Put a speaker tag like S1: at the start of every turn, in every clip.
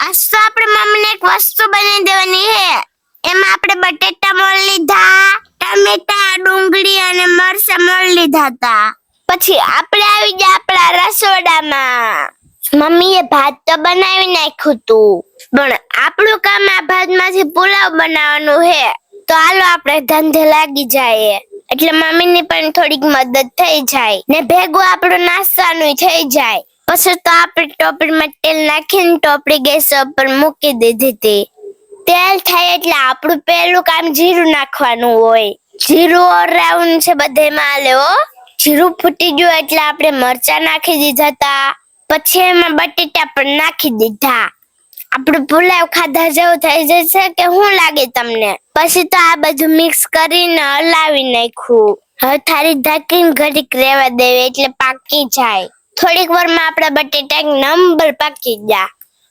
S1: આજ તો આપણે મમ્મીને એક વસ્તુ બનાવી દેવાની હે. એમાં આપણે બટેટા મોળ લીધા, ટામેટા, ડુંગળી અને મરચાં મોળ લીધા હતા. પછી આપણે આવી ગયા આપણા રસોડામાં. મમ્મીએ ભાત તો બનાવી નાખ્યું તું, પણ આપણું કામ આ ભાતમાંથી પુલાવ બનાવવાનું હે. તો હાલો આપણે ધંધે લાગી જાય, એટલે મમ્મીની પણ થોડીક મદદ થઈ જાય ને ભેગું આપણું નાસ્તાનું થઈ જાય. પછી તો આપણે ટોપલીમાં તેલ નાખીને ટોપલી ગેસ ઉપર મૂકી દીધી હતી. તેલ થાય એટલે આપણું પહેલું કામ જીરું નાખવાનું હોય. જીરું ઓરાવાનું છે બધેમાં લેવો. જીરું ફૂટી ગયું એટલે આપણે મરચાં નાખી દીધા હતા. પછી એમાં બટેટા પણ નાખી દીધા. આપણું પુલાવ ખાધા જેવું થઈ જશે કે શું લાગે તમને? પછી તો આ બધું મિક્સ કરીને હલાવી નાખ્યું. હવે થાળી ઢાંકીને ઘડીક રહેવા દેવી એટલે પાકી જાય. થોડીક વારમાં આપણા બટેટા એક નંબર પાકી ગયા.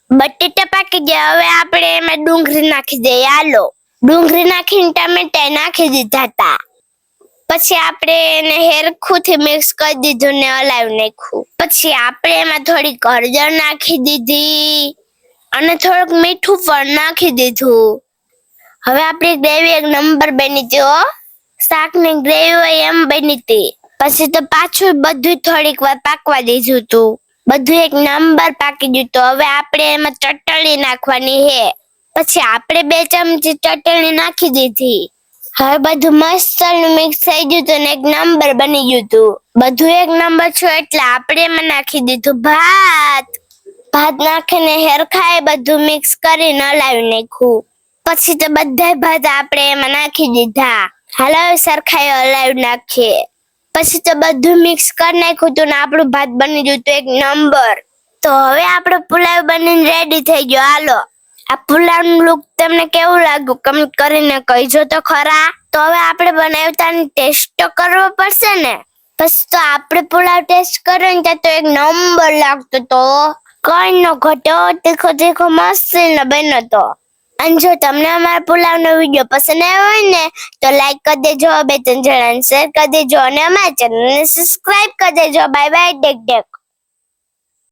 S1: બટેટા પાકી ગયા. હવે આપણે એમાં ડુંગળી નાખી દઈએ. હાલો ડુંગળી નાખીને ટામેટા નાખી દીધા હતા. પછી આપણે એને હેરખુંથી મિક્સ કરી દીધું ને હલાવી નાખ્યું. પછી આપણે એમાં થોડીક હળદર નાખી દીધી અને થોડુંક મીઠું પણ નાખી દીધું. હવે આપણી ગ્રેવી એક નંબર બની હતી. શાકની ગ્રેવી હોય એમ બની હતી. પછી તો પાછું બધું થોડીક વાર પાકવા દીધું હતું. બધું એક નંબર પાકી ગયું હતું. હવે આપણે એમાં ચટણી નાખવાની હે. પછી આપણે 2 ચમચી ચટણી નાખી દીધી. હવે બધું મસ્ત મિક્સ થઈ ગયું હતું ને એક નંબર બની ગયું હતું. બધું એક નંબર છે એટલે આપણે એમાં નાખી દીધું ભાત. ભાત નાખીને હેરખાએ બધું મિક્સ કરીને હલાવી નાખ્યું. પછી તો બધા ભાત આપણે એમાં નાખી દીધા. હાલો સરખાઈ હલાવી નાખીએ. પછી તો બધું મિક્સ કરી નાખ્યું હતું ને આપણું ભાત બની ગયું હતું એક નંબર. તો હવે આપણો પુલાવ બનીને રેડી થઈ ગયો. હાલો આ પુલાવનું લુક તમને કેવું લાગ્યું કમેન્ટ કરીને કહેજો તો ખરા. તો હવે આપણે બનાવતાની ટેસ્ટ તો કરવો પડશે ને. પછી તો આપણે પુલાવ ટેસ્ટ કર્યો ને ત્યાં તો એક નંબર લાગતો તો. કઈ ન ઘટો, તીખો તીખો મસ્ત બન્યો તો. અને જો તમને અમારા પુલાવનો વિડીયો પસંદ આવ્યો હોય ને તો લાઈક કરી દેજો, 2-3 જણાને શેર કરી દેજો અને અમારા ચેનલને સબસ્ક્રાઇબ કરી દેજો. Bye bye, take tech.